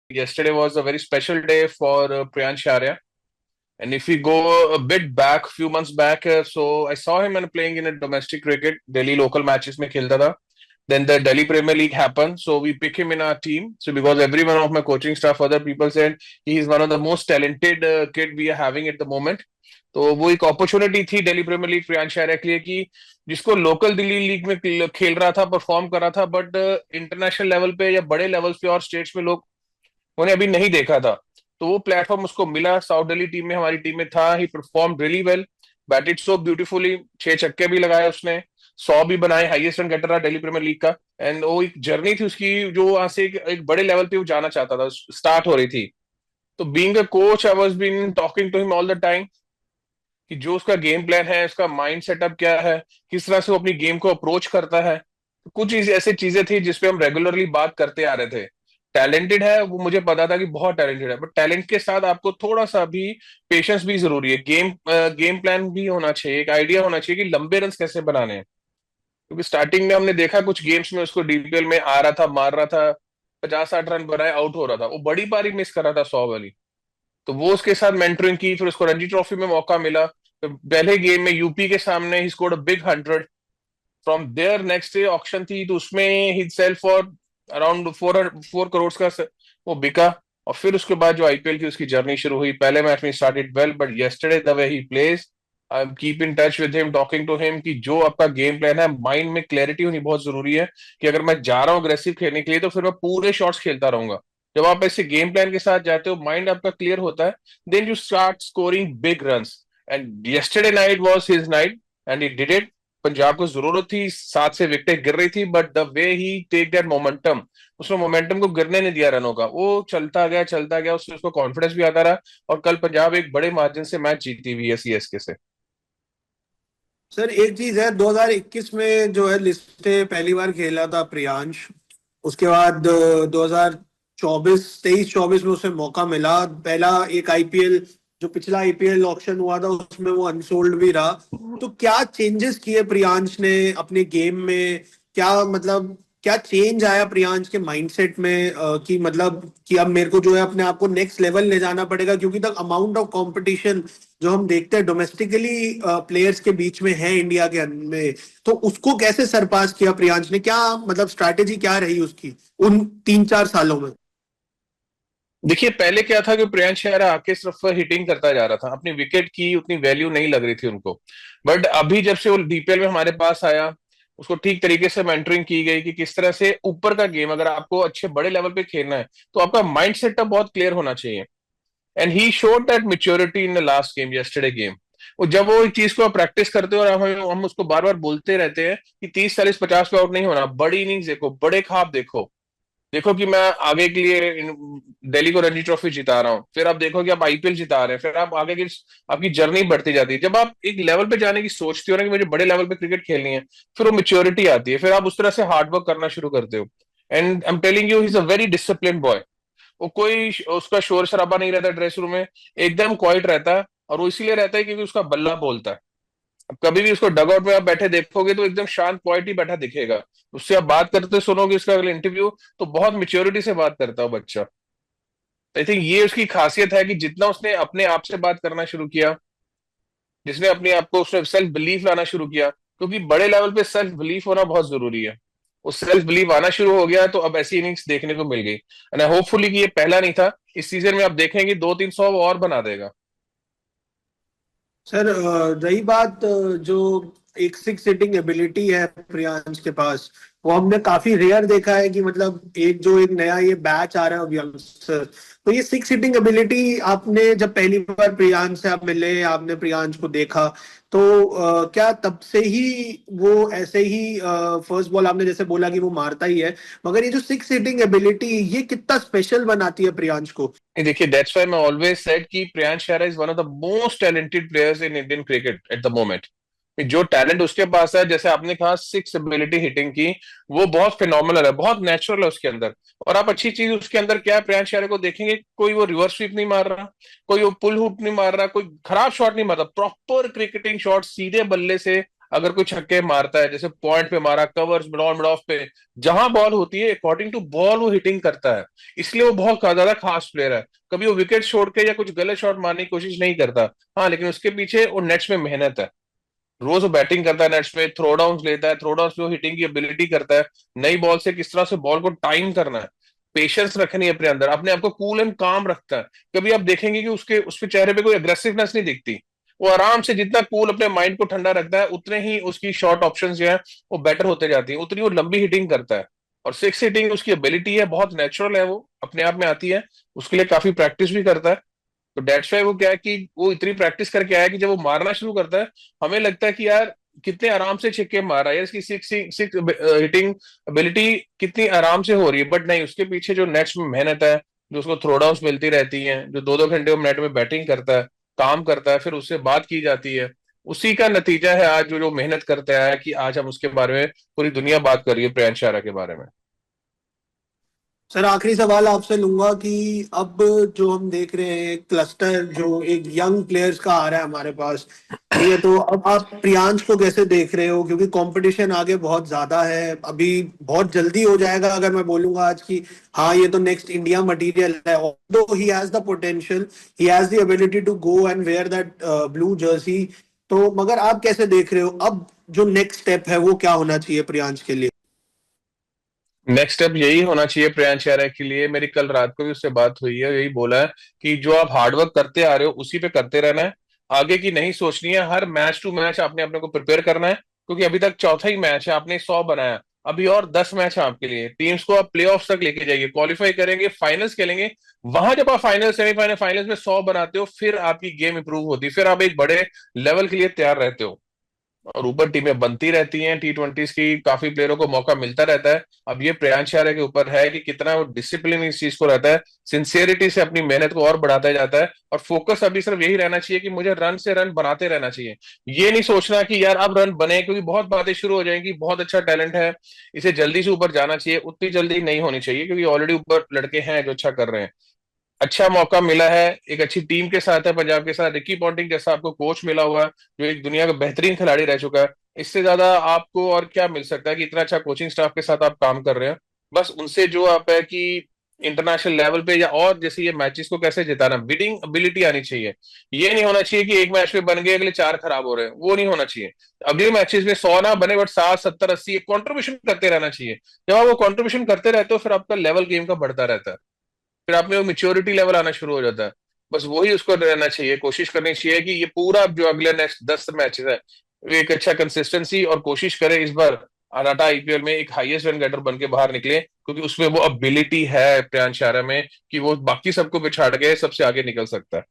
yesterday was a very special day for Priyansh Arya. And if we go a bit back, few months back, so I saw him and playing in a domestic cricket, Delhi local matches में खेलता था. Then the Delhi Premier League happened, so we pick him in our team. So because every one of my coaching staff, other people said he is one of the most talented kid we are having at the moment. तो वो एक opportunity थी Delhi premiere league Priyansh Arya के लिए कि जिसको local Delhi league में खेल रहा था, परफॉर्म कर रहा था, बट इंटरनेशनल लेवल पे या बड़े लेवल्स पे और स्टेट्स में लोग उन्हें अभी नहीं देखा था. तो वो प्लेटफॉर्म उसको मिला. साउथ दिल्ली टीम में, हमारी टीम में था. He perform really well, batted so beautifully. 6 छक्के भी लगाए उसने, 100 भी बनाए. हाईएस्ट रन गेटर रहा दिल्ली प्रीमियर लीग का. एंड वो एक जर्नी थी उसकी जो वहां से एक बड़े लेवल पे वो जाना चाहता था, स्टार्ट हो रही थी. तो being a coach, I was been talking to him all the time कि जो उसका गेम प्लान है, उसका माइंड सेटअप क्या है, किस तरह से वो अपनी गेम को अप्रोच करता है. कुछ ऐसी चीजें थी जिसपे हम रेगुलरली बात करते आ रहे थे. टैलेंटेड है वो, मुझे पता था कि बहुत टैलेंटेड है, बट टैलेंट के साथ आपको थोड़ा सा भी पेशेंस भी जरूरी है. गेम प्लान भी होना चाहिए, एक आइडिया होना चाहिए कि लंबे रन कैसे बनाने हैं. क्योंकि स्टार्टिंग में हमने देखा कुछ गेम्स में उसको डीपीएल में आ रहा था, मार रहा था, 50-60 रन बनाए, आउट हो रहा था. वो बड़ी पारी मिस कर रहा था 100 वाली. तो वो उसके साथ मेंटरिंग की. फिर उसको रणजी ट्रॉफी में मौका मिला. तो पहले गेम में यूपी के सामने ही scored a big 100. From there next day auction थी, तो उसमें ही सेल फॉर अराउंड 4 करोड़ का वो बिका. और फिर उसके बाद जो आईपीएल की उसकी जर्नी शुरू हुई. पहले मैच में started well, but yesterday the way he plays, I am keep in touch with him, talking to him कि जो आपका गेम प्लान है, माइंड में क्लैरिटी होनी बहुत जरूरी है. कि अगर मैं जा रहा हूँ अग्रेसिव खेलने के लिए, तो फिर मैं पूरे शॉट्स खेलता रहूंगा. जब आप ऐसे गेम प्लान के साथ जाते हो, माइंड आपका क्लियर होता है, then you start scoring big runs. And yesterday night was his night, and he did it. Punjab को जरूरत थी, 7 से विकेटें गिर रही थी, but the way he take that momentum, उसने मोमेंटम को गिरने नहीं दिया रनों का. वो चलता गया चलता गया, उससे उसको कॉन्फिडेंस भी आता रहा. और कल पंजाब एक बड़े मार्जिन से मैच जीती हुई है सीएसके से. सर एक चीज है, 2021 में जो है लिस्ट पहली बार खेला था प्रियांश। उसके बाद 2024 23-24 में उसे मौका मिला। पहला एक आईपीएल, जो पिछला आईपीएल ऑक्शन हुआ था उसमें वो अनसोल्ड भी रहा। तो क्या चेंजेस किए प्रियांश ने अपने गेम में? क्या मतलब क्या चेंज आया प्रियांश के माइंडसेट में, कि मतलब कि अब मेरे को जो है अपने आप को नेक्स्ट लेवल ले जाना पड़ेगा, क्योंकि द अमाउंट ऑफ कंपटीशन जो हम देखते हैं डोमेस्टिकली प्लेयर्स के बीच में है इंडिया के में, तो उसको कैसे सरपास किया प्रियांश ने? क्या मतलब स्ट्रैटेजी क्या रही उसकी उन 3-4 सालों में? देखिए, पहले क्या था कि प्रियांश आर्या आके सिर्फ हिटिंग करता जा रहा था, अपनी विकेट की उतनी वैल्यू नहीं लग रही थी उनको. बट अभी जब से वो डीपीएल में हमारे पास आया, उसको ठीक तरीके से मेंटरिंग की गई कि किस तरह से ऊपर का गेम, अगर आपको अच्छे बड़े लेवल पे खेलना है, तो आपका माइंड सेटअप बहुत क्लियर होना चाहिए. And he showed that maturity in the last game, yesterday game. वो जब वो एक चीज को प्रैक्टिस करते हो, और हम उसको बार बार बोलते रहते हैं कि 30, 40, 50 पे आउट नहीं होना, बड़ी इनिंग्स देखो, बड़े ख्वाब देखो. देखो कि मैं आगे के लिए दिल्ली को रणजी ट्रॉफी जिता रहा हूँ, फिर आप देखो कि आप आईपीएल जिता रहे हैं, फिर आप आगे की आपकी जर्नी बढ़ती जाती है. जब आप एक लेवल पे जाने की सोचते हो ना कि मुझे बड़े लेवल पे क्रिकेट खेलनी है, फिर वो मेच्योरिटी आती है, फिर आप उस तरह से हार्डवर्क करना शुरू करते हो. And I am telling you, he is a very discipline boy. वो कोई उसका शोर शराबा नहीं रहता ड्रेस रूम में, एकदम क्वाइट रहता है. और वो इसीलिए रहता है क्योंकि उसका बल्ला बोलता है. अब कभी भी उसको डग आउट में आप बैठे देखोगे तो एकदम शांत क्वाइट ही बैठा दिखेगा. उससे आप बात करते सुनोगे उसका अगले इंटरव्यू, तो बहुत मेच्योरिटी से बात करता है वो बच्चा. आई थिंक ये उसकी खासियत है कि जितना उसने अपने आप से बात करना शुरू किया, जिसने अपने आप को, उसने सेल्फ बिलीफ लाना शुरू किया. क्योंकि बड़े लेवल पे सेल्फ बिलीफ होना बहुत जरूरी है. वो सेल्फ बिलीफ आना शुरू हो गया, तो अब ऐसी इनिंग्स देखने को मिल गई. एंड होपफुली कि ये पहला नहीं था, इस सीजन में आप देखेंगे 200-300 और बना देगा. सर रही बात जो एक सिक्स हिटिंग एबिलिटी है प्रियांश के पास, वो हमने काफी रेयर देखा है कि मतलब एक नया ये बैच आ रहा है यंगस्टर। तो ये सिक्स हिटिंग एबिलिटी आपने जब पहली बार प्रियांश से आप मिले, आपने प्रियांश को देखा, तो क्या तब से ही वो ऐसे ही फर्स्ट बॉल आपने जैसे बोला कि वो मारता ही है, मगर ये जो सिक्स हिटिंग एबिलिटी ये कितना स्पेशल बनाती है प्रियांश को? देखिए, दैट्स व्हाई मैं ऑलवेज सेड कि Priyansh Arya is one of the most talented players in Indian cricket at the moment. जो टैलेंट उसके पास है, जैसे आपने कहा सिक्स एबिलिटी हिटिंग की, वो बहुत फिनोमिनल है, बहुत नेचुरल है उसके अंदर. और आप अच्छी चीज उसके अंदर क्या है, प्रियांश आर्या को देखेंगे, कोई वो रिवर्स स्वीप नहीं मार रहा, कोई वो पुल हुक नहीं मार रहा, कोई खराब शॉट नहीं मार रहा, प्रॉपर क्रिकेटिंग शॉट सीधे बल्ले से अगर कोई छक्के मारता है, जैसे पॉइंट पे मारा, covers, mid on, mid of पे, जहां बॉल होती है अकॉर्डिंग टू बॉल वो हिटिंग करता है। इसलिए वो बहुत ज्यादा खास प्लेयर है। कभी वो विकेट छोड़ के या कुछ गलत शॉट मारने की कोशिश नहीं करता। हाँ, लेकिन उसके पीछे वो नेट्स में मेहनत है। रोज वो बैटिंग करता है नेट्स में, थ्रो डाउन लेता है, थ्रो डाउन पे वो हिटिंग की एबिलिटी करता है। नई बॉल से किस तरह से बॉल को टाइम करना है, पेशेंस रखनी है अपने अंदर, अपने आप को कूल एंड काम रखता है। कभी आप देखेंगे कि उसके चेहरे पे कोई अग्रेसिवनेस नहीं दिखती। वो आराम से जितना कूल अपने माइंड को ठंडा रखता है, उतने ही उसकी शॉट ऑप्शन जो है वो बेटर होते जाती है, उतनी वो लंबी हिटिंग करता है। और सिक्स हिटिंग उसकी एबिलिटी है, बहुत नेचुरल है, वो अपने आप में आती है। उसके लिए काफी प्रैक्टिस भी करता है। तो डेट्स वाई वो क्या है कि वो इतनी प्रैक्टिस करके आया है कि जब वो मारना शुरू करता है, हमें लगता है कि यार कितने आराम से छक्के मार रहा है यार, इसकी सिक्स सिक्स हिटिंग एबिलिटी कितनी आराम से हो रही है। बट नहीं, उसके पीछे जो नेट्स में मेहनत है, जो उसको थ्रो डाउन मिलती रहती हैं, जो 2-2 घंटे वो नेट में बैटिंग करता है, काम करता है, फिर उससे बात की जाती है, उसी का नतीजा है आज जो जो मेहनत करता है कि आज हम उसके बारे में, पूरी दुनिया बात कर रही है प्रियांश आर्या के बारे में। सर आखिरी सवाल आपसे लूंगा कि अब जो हम देख रहे हैं क्लस्टर जो एक यंग प्लेयर्स का आ रहा है हमारे पास, ठीक है, तो अब आप प्रियांश को कैसे देख रहे हो? क्योंकि कंपटीशन आगे बहुत ज्यादा है, अभी बहुत जल्दी हो जाएगा अगर मैं बोलूंगा आज की हाँ ये तो नेक्स्ट इंडिया मटेरियल है। Although he has the potential, he has the ability to go and wear that blue jersey. तो मगर आप कैसे देख रहे हो अब जो नेक्स्ट स्टेप है वो क्या होना चाहिए प्रियांश के लिए? नेक्स्ट स्टेप यही होना चाहिए प्रियांश आर्या के लिए। मेरी कल रात को भी उससे बात हुई है, यही बोला है कि जो आप हार्डवर्क करते आ रहे हो उसी पे करते रहना है। आगे की नहीं सोचनी है, हर मैच टू मैच आपने अपने को प्रिपेयर करना है। क्योंकि अभी तक चौथा ही मैच है, आपने 100 बनाया, अभी और 10 मैच है आपके लिए। टीम्स को आप प्ले ऑफ तक लेके जाइए, क्वालिफाई करेंगे, फाइनल्स खेलेंगे। वहां जब आप फाइनल, सेमीफाइनल, फाइनल्स में 100 बनाते हो, फिर आपकी गेम इंप्रूव होती है, फिर आप एक बड़े लेवल के लिए तैयार रहते हो। और ऊपर टीमें बनती रहती हैं, T20s की काफी प्लेयरों को मौका मिलता रहता है। अब ये प्रियांश आर्या के ऊपर है कि कितना वो डिसिप्लिन इस चीज को रहता है, सिंसियरिटी से अपनी मेहनत को और बढ़ाता जाता है। और फोकस अभी सिर्फ यही रहना चाहिए कि मुझे रन से रन बनाते रहना चाहिए। ये नहीं सोचना कि यार अब रन बने, क्योंकि बहुत बातें शुरू हो जाएंगी, बहुत अच्छा टैलेंट है, इसे जल्दी से ऊपर जाना चाहिए, उतनी जल्दी नहीं होनी चाहिए, क्योंकि ऑलरेडी ऊपर लड़के हैं जो अच्छा कर रहे हैं। अच्छा मौका मिला है, एक अच्छी टीम के साथ है पंजाब के साथ, रिकी पॉन्टिंग जैसा आपको कोच मिला हुआ है, जो एक दुनिया का बेहतरीन खिलाड़ी रह चुका है। इससे ज्यादा आपको और क्या मिल सकता है कि इतना अच्छा कोचिंग स्टाफ के साथ आप काम कर रहे हैं। बस उनसे जो आप है कि इंटरनेशनल लेवल पे या और जैसे ये मैचेस को कैसे जिताना, विनिंग एबिलिटी आनी चाहिए। ये नहीं होना चाहिए कि एक मैच में बन गए, अगले 4 खराब हो रहे हैं, वो नहीं होना चाहिए। अगले मैचेस में 100 ना बने, बट 60, 70, 80 एक कॉन्ट्रीब्यूशन करते रहना चाहिए। जब आप वो कॉन्ट्रीब्यूशन करते रहते हो, फिर आपका लेवल गेम का बढ़ता रहता है, फिर आप में वो मेच्योरिटी लेवल आना शुरू हो जाता है। बस वही उसको रहना चाहिए, कोशिश करनी चाहिए कि ये पूरा जो अगले नेक्स्ट 10 मैचेस है, वो एक अच्छा कंसिस्टेंसी और कोशिश करे इस बार अनाटा आईपीएल में एक हाईएस्ट रन गेटर बन के बाहर निकले, क्योंकि उसमें वो एबिलिटी है प्रियांश आर्या में कि वो बाकी सबको पिछाड़ के सबसे आगे निकल सकता है।